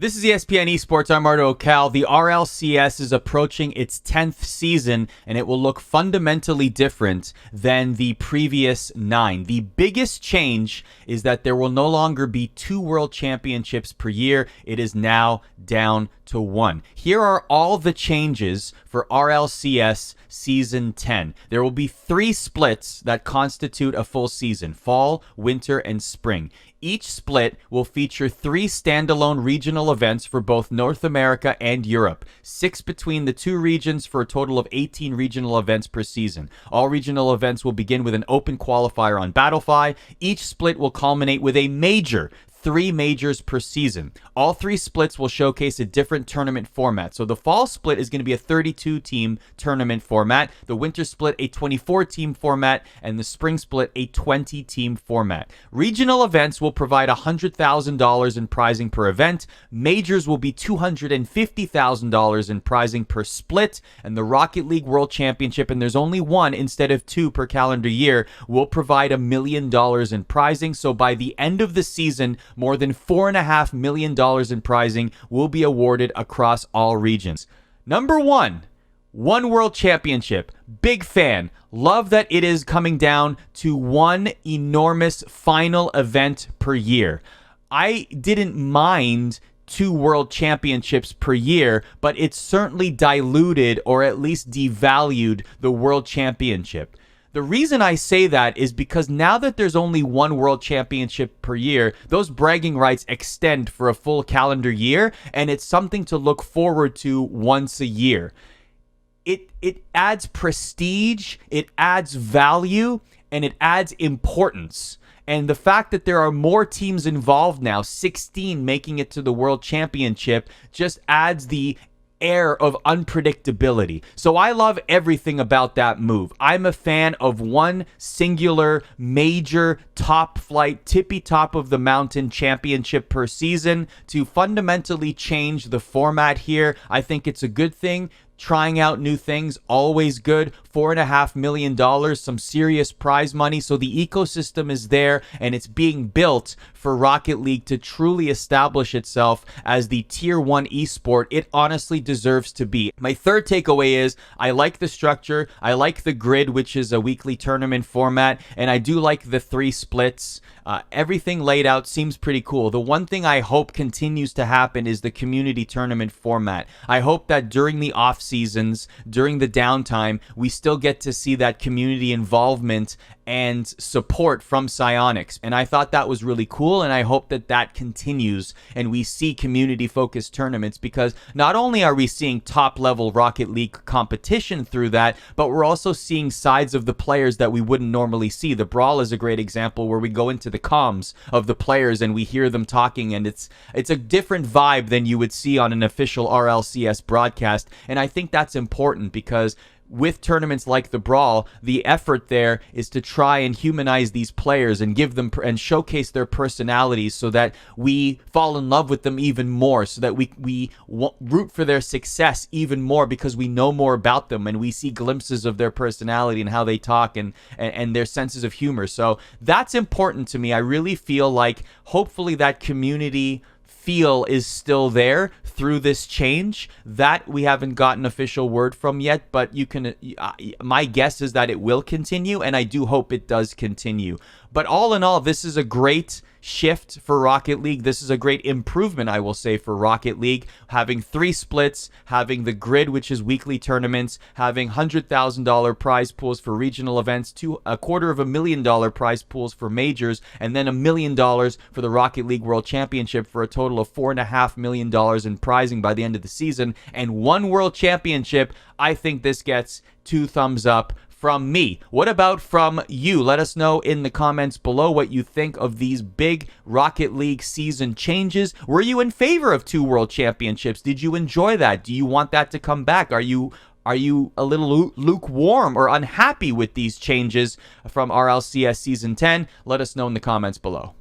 This is ESPN Esports. I'm Arda Ocal. The RLCS is approaching its 10th season, and it will look fundamentally different than the previous 9. The biggest change is that there will no longer be 2 world championships per year. It is now down to 1. Here are all the changes for RLCS Season 10. There will be 3 splits that constitute a full season: fall, winter, and spring. Each split will feature 3 standalone regional events for both North America and Europe, 6 between the 2 regions for a total of 18 regional events per season. All regional events will begin with an open qualifier on Battlefy. Each split will culminate with a major, 3 majors per season. All 3 splits will showcase a different tournament format. So the fall split is going to be a 32-team tournament format, the winter split a 24-team format, and the spring split a 20-team format. Regional events will provide $100,000 in prizing per event. Majors will be $250,000 in prizing per split, and the Rocket League World Championship, and there's only 1 instead of 2 per calendar year, will provide $1 million in prizing. So by the end of the season, more than $4.5 million in prizing will be awarded across all regions. Number 1 World Championship. Big fan. Love that it is coming down to 1 enormous final event per year. I didn't mind 2 world championships per year, but it certainly diluted or at least devalued the world championship. The reason I say that is because now that there's only 1 world championship per year, those bragging rights extend for a full calendar year, and it's something to look forward to once a year. It adds prestige, it adds value, and it adds importance. And the fact that there are more teams involved now, 16 making it to the World Championship, just adds the air of unpredictability. So I love everything about that move. I'm a fan of 1 singular, major, top flight, tippy top of the mountain championship per season to fundamentally change the format here. I think it's a good thing. Trying out new things, always good. $4.5 million, some serious prize money. So the ecosystem is there, and it's being built for Rocket League to truly establish itself as the tier 1 esport it honestly deserves to be. My third takeaway is I like the structure. I like the grid, which is a weekly tournament format, and I do like the 3 splits. Everything laid out seems pretty cool. The one thing I hope continues to happen is the community tournament format. I hope that during the off seasons, during the downtime, we still get to see that community involvement and support from Psyonix. And I thought that was really cool, and I hope that that continues and we see community-focused tournaments, because not only are we seeing top-level Rocket League competition through that, but we're also seeing sides of the players that we wouldn't normally see. The Brawl is a great example where we go into the comms of the players and we hear them talking, and it's a different vibe than you would see on an official RLCS broadcast. And I think that's important because with tournaments like the Brawl, the effort there is to try and humanize these players and give them and showcase their personalities so that we fall in love with them even more, so that we root for their success even more because we know more about them and we see glimpses of their personality and how they talk and their senses of humor. So that's important to me. I really feel like hopefully that community feel is still there through this change. That we haven't gotten official word from yet, but you can my guess is that it will continue, and I do hope it does continue. But all in all, this is a great shift for Rocket League. This is a great improvement, I will say, for Rocket League. Having 3 splits, having the grid, which is weekly tournaments, having $100,000 prize pools for regional events, $250,000 prize pools for majors, and then $1 million for the Rocket League World Championship for a total of $4.5 million in prizing by the end of the season, and 1 World Championship. I think this gets 2 thumbs up from me. What about from you? Let us know in the comments below what you think of these big Rocket League season changes. Were you in favor of 2 world championships? Did you enjoy that? Do you want that to come back? Are you a little lukewarm or unhappy with these changes from RLCS Season 10? Let us know in the comments below.